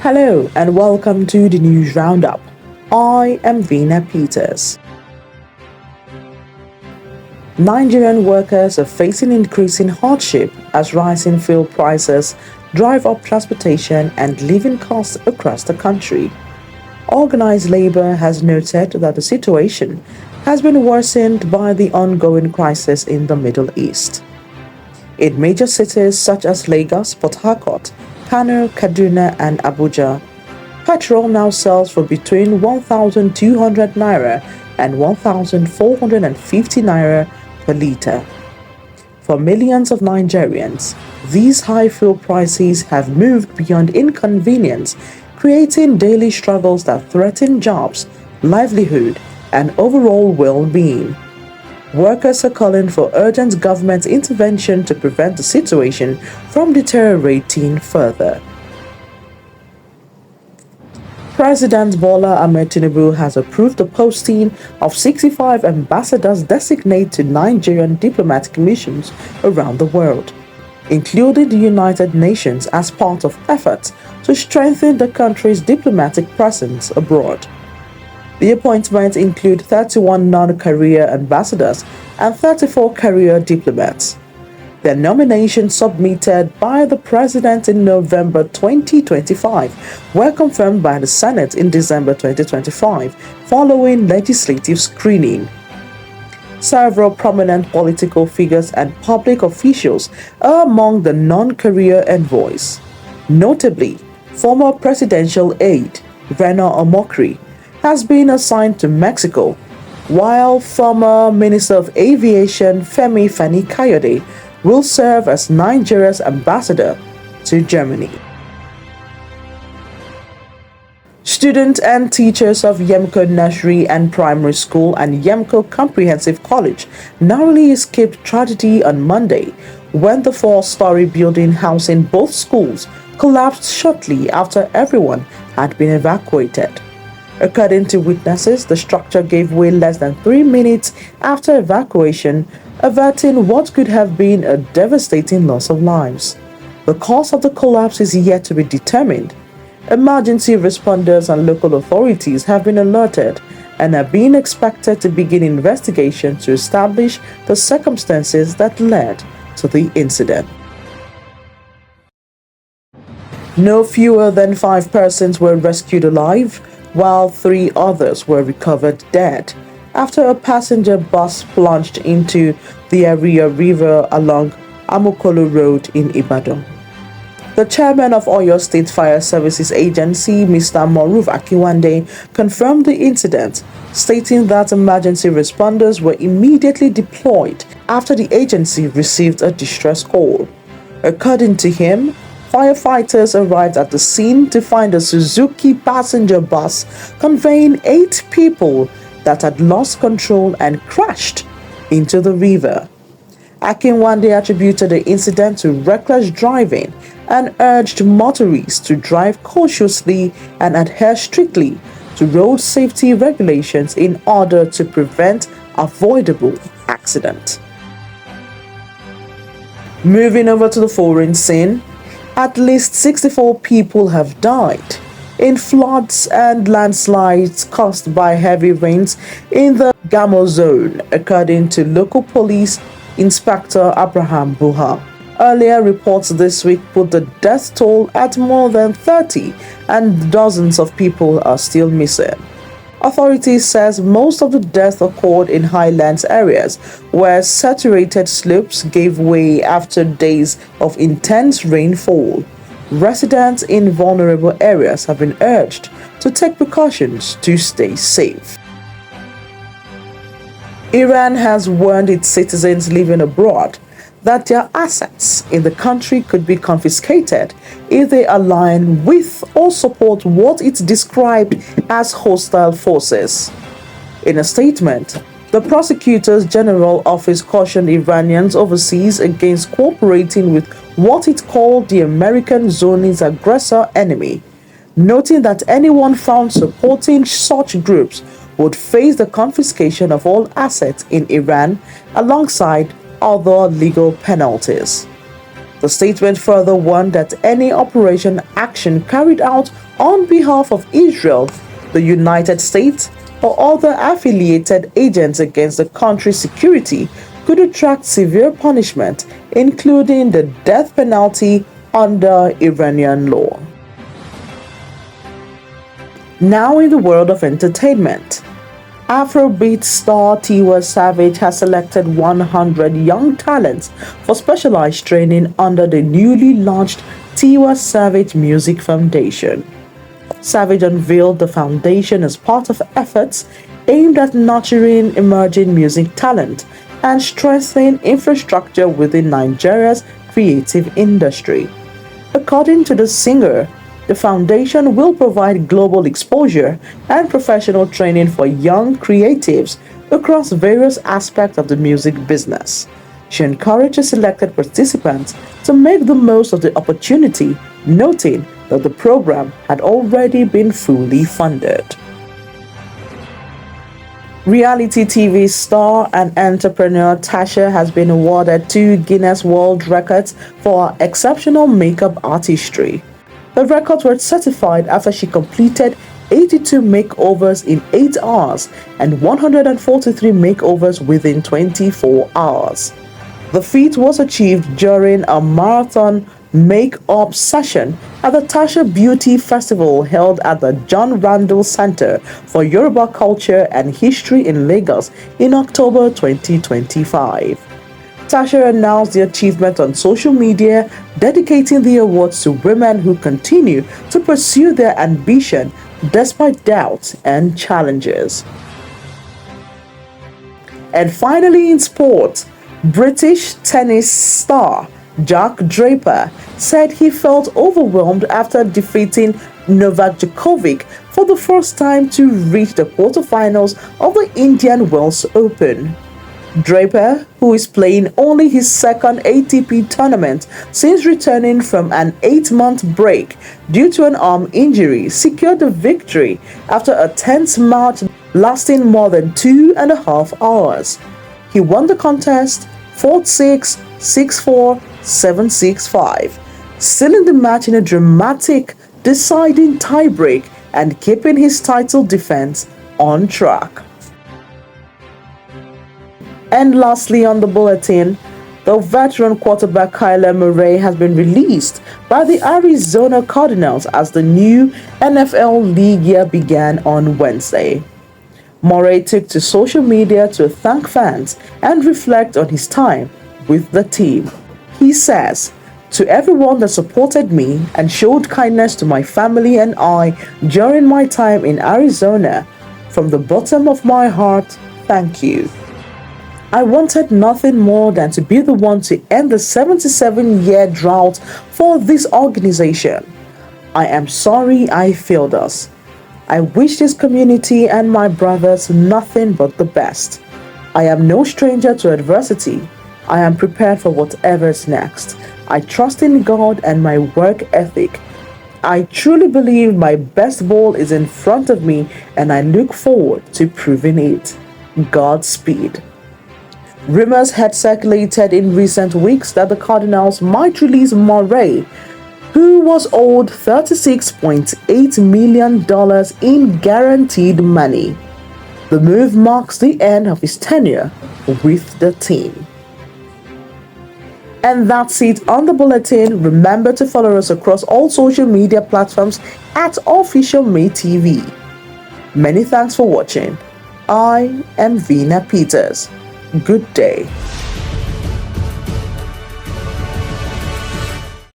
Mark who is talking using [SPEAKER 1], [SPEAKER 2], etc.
[SPEAKER 1] Hello and welcome to the News Roundup. I am Vina Peters. Nigerian workers are facing increasing hardship as rising fuel prices drive up transportation and living costs across the country. Organized labor has noted that the situation has been worsened by the ongoing crisis in the Middle East. In major cities such as Lagos, Port Harcourt, Kano, Kaduna and Abuja, petrol now sells for between 1,200 naira and 1,450 naira per litre. For millions of Nigerians, these high fuel prices have moved beyond inconvenience, creating daily struggles that threaten jobs, livelihood, and overall well-being. Workers are calling for urgent government intervention to prevent the situation from deteriorating further. President Bola Ahmed Tinubu has approved the posting of 65 ambassadors designated to Nigerian diplomatic missions around the world, including the United Nations, as part of efforts to strengthen the country's diplomatic presence abroad. The appointments include 31 non-career ambassadors and 34 career diplomats. Their nominations submitted by the President in November 2025 were confirmed by the Senate in December 2025 following legislative screening. Several prominent political figures and public officials are among the non-career envoys. Notably, former presidential aide Rena Omokri has been assigned to Mexico, while former Minister of Aviation Femi Fani-Kayode will serve as Nigeria's ambassador to Germany. Students and teachers of Yemko Nursery and Primary School and Yemko Comprehensive College narrowly escaped tragedy on Monday when the four-story building housing both schools collapsed shortly after everyone had been evacuated. According to witnesses, the structure gave way less than 3 minutes after evacuation, averting what could have been a devastating loss of lives. The cause of the collapse is yet to be determined. Emergency responders and local authorities have been alerted and are being expected to begin investigation to establish the circumstances that led to the incident. No fewer than 5 persons were rescued alive, while 3 others were recovered dead after a passenger bus plunged into the Aria River along Amokolo Road in Ibadan. The chairman of Oyo State Fire Services Agency, Mr. Moruf Akiwande, confirmed the incident, stating that emergency responders were immediately deployed after the agency received a distress call. According to him, firefighters arrived at the scene to find a Suzuki passenger bus conveying 8 people that had lost control and crashed into the river. Akinwande attributed the incident to reckless driving and urged motorists to drive cautiously and adhere strictly to road safety regulations in order to prevent avoidable accident. Moving over to the foreign scene, at least 64 people have died in floods and landslides caused by heavy rains in the Gamo zone, according to local police Inspector Abraham Buha. Earlier reports this week put the death toll at more than 30 and dozens of people are still missing. Authorities says most of the deaths occurred in highlands areas where saturated slopes gave way after days of intense rainfall. Residents in vulnerable areas have been urged to take precautions to stay safe. Iran has warned its citizens living abroad that their assets in the country could be confiscated if they align with or support what it described as hostile forces. In a statement, the Prosecutor's General Office cautioned Iranians overseas against cooperating with what it called the American zone's aggressor enemy, noting that anyone found supporting such groups would face the confiscation of all assets in Iran alongside other legal penalties. The statement further warned that any operation action carried out on behalf of Israel, the United States, or other affiliated agents against the country's security could attract severe punishment, including the death penalty under Iranian law. Now in the world of entertainment. Afrobeat star Tiwa Savage has selected 100 young talents for specialized training under the newly launched Tiwa Savage Music Foundation. Savage unveiled the foundation as part of efforts aimed at nurturing emerging music talent and strengthening infrastructure within Nigeria's creative industry. According to the singer, the foundation will provide global exposure and professional training for young creatives across various aspects of the music business. She encouraged selected participants to make the most of the opportunity, noting that the program had already been fully funded. Reality TV star and entrepreneur Tasha has been awarded 2 Guinness World Records for exceptional makeup artistry. The records were certified after she completed 82 makeovers in 8 hours and 143 makeovers within 24 hours. The feat was achieved during a marathon make-up session at the Tasha Beauty Festival held at the John Randall Center for Yoruba Culture and History in Lagos in October 2025. Tasha announced the achievement on social media, dedicating the awards to women who continue to pursue their ambition despite doubts and challenges. And finally in sports, British tennis star Jack Draper said he felt overwhelmed after defeating Novak Djokovic for the first time to reach the quarterfinals of the Indian Wells Open. Draper, who is playing only his second ATP tournament since returning from an 8-month break due to an arm injury, secured the victory after a tense match lasting more than 2.5 hours. He won the contest 4-6, 6-4, 7-6, 5, sealing the match in a dramatic, deciding tiebreak and keeping his title defense on track. And lastly on the bulletin, the veteran quarterback Kyler Murray has been released by the Arizona Cardinals as the new NFL league year began on Wednesday. Murray took to social media to thank fans and reflect on his time with the team. He says, "To everyone that supported me and showed kindness to my family and I during my time in Arizona, from the bottom of my heart, thank you. I wanted nothing more than to be the one to end the 77-year drought for this organization. I am sorry I failed us. I wish this community and my brothers nothing but the best. I am no stranger to adversity. I am prepared for whatever's next. I trust in God and my work ethic. I truly believe my best ball is in front of me and I look forward to proving it. Godspeed." Rumors had circulated in recent weeks that the Cardinals might release Murray, who was owed $36.8 million in guaranteed money. The move marks the end of his tenure with the team. And that's it on the bulletin. Remember to follow us across all social media platforms at official MayTV. Many thanks for watching. I am Vina Peters. Good day.